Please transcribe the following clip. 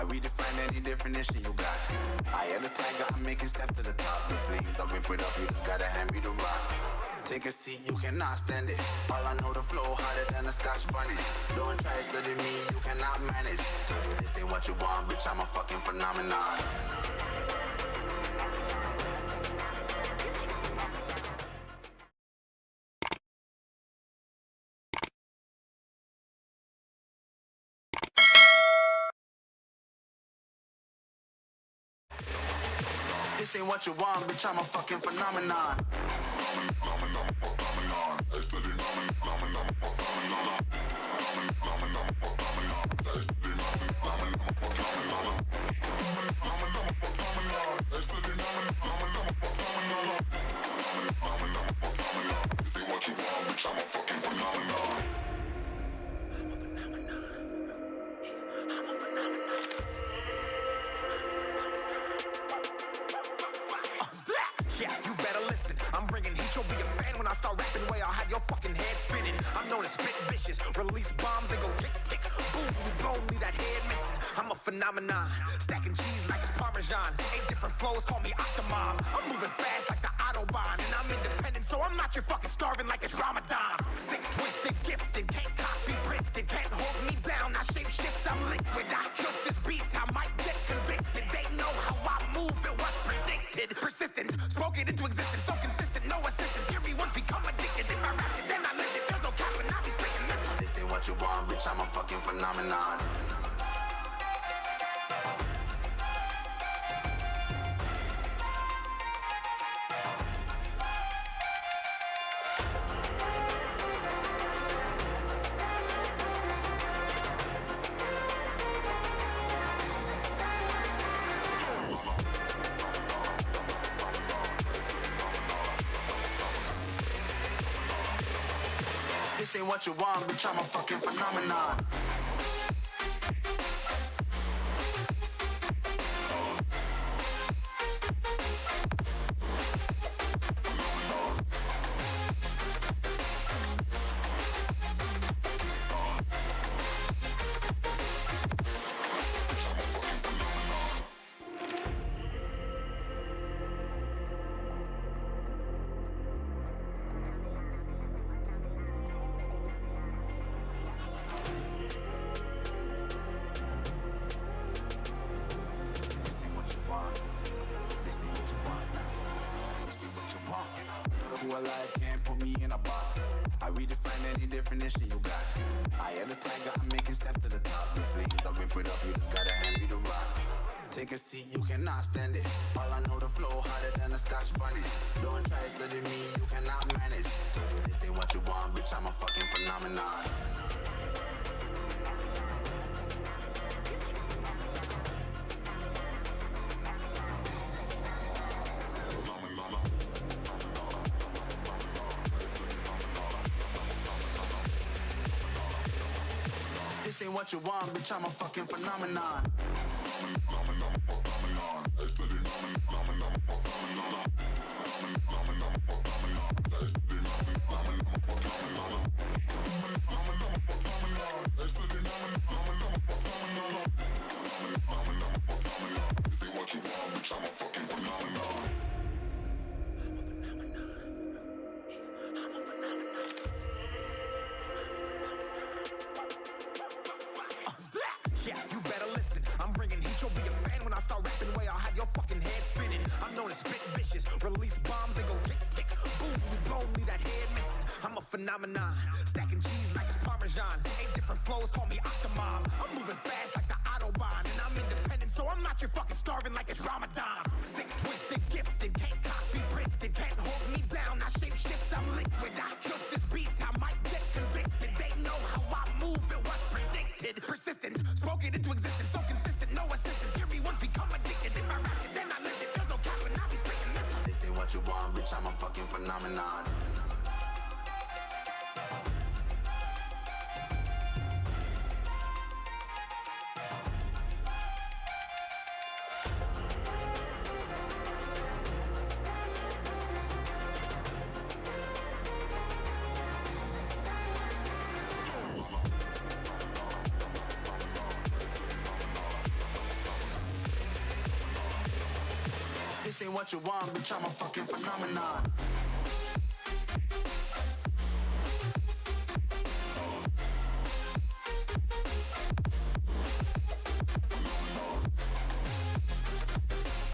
I redefine any definition you got. I am the tiger, I'm making steps to the top. The flames, I whip it up, you just gotta hand me the rock. Take a seat, you cannot stand it. All I know, the flow harder than a Scotch bunny. Don't try study me, you cannot manage. This ain't what you want, bitch, I'm a fucking phenomenon. This ain't what you want, bitch, I'm a fucking phenomenon. Yeah, you better listen. I'm bringing heat, you'll be a fan when I start rapping. Way I'll have your fucking head spinning. I'm known as spit vicious, release bombs and go tick tick. Boom, you blown me that head missing. I'm a phenomenon, stacking cheese like it's Parmesan. 8 different flows, call me Octomom. I'm moving fast like the Autobahn, and I'm independent, so I'm not your fucking starving like it's Ramadan. Sick, twisted, gifted, can't copy, printed, can't hold me down. I shape shift, I'm liquid. I killed this beat, I might get convicted. They know how I move, it was predicted. Persistent, spoke it into existence, so consistent, no assistance. Hear me once, become addicted. If I rap it, then I live it. There's no cap, and I be speaking this. This ain't what you want, bitch, I'm a fucking phenomenon. This ain't what you want, bitch, I'm a fucking phenomenon. Who alive can't put me in a box. I redefine any definition you got. I am the tiger, I'm making steps to the top. The flames, I whip it up, you just gotta hand me the rock. Take a seat, you cannot stand it. All I know, the flow harder than a Scotch bunny. Don't try study me, you cannot manage. This ain't what you want, bitch, I'm a fucking phenomenon. This ain't what you want, bitch, I'm a fucking phenomenon. Yeah, you better listen. I'm bringing heat, you'll be a fan when I start rapping. Way I'll have your fucking head spinning. I'm known as spit vicious, release bombs and go tick tick. Boom, you blown me that head missing. I'm a phenomenon, stacking cheese like it's Parmesan. 8 different flows, call me Octomom. I'm moving fast like the Autobahn, and I'm independent, so I'm not your fucking starving like it's Ramadan. Sick, twisted, gifted, can't copy, printed, can't hold me down. I shape shift, I'm liquid. I killed this beat, I might get convicted. They know how I move, it was predicted. Persistent, spoke it into existence, so consistent, no assistance. Hear me once, become addicted. If I rap it, then I live it. There's no cap, and I be speaking this. This ain't what you want, bitch, I'm a fucking phenomenon. what you want, bitch, I'm a fucking phenomenon.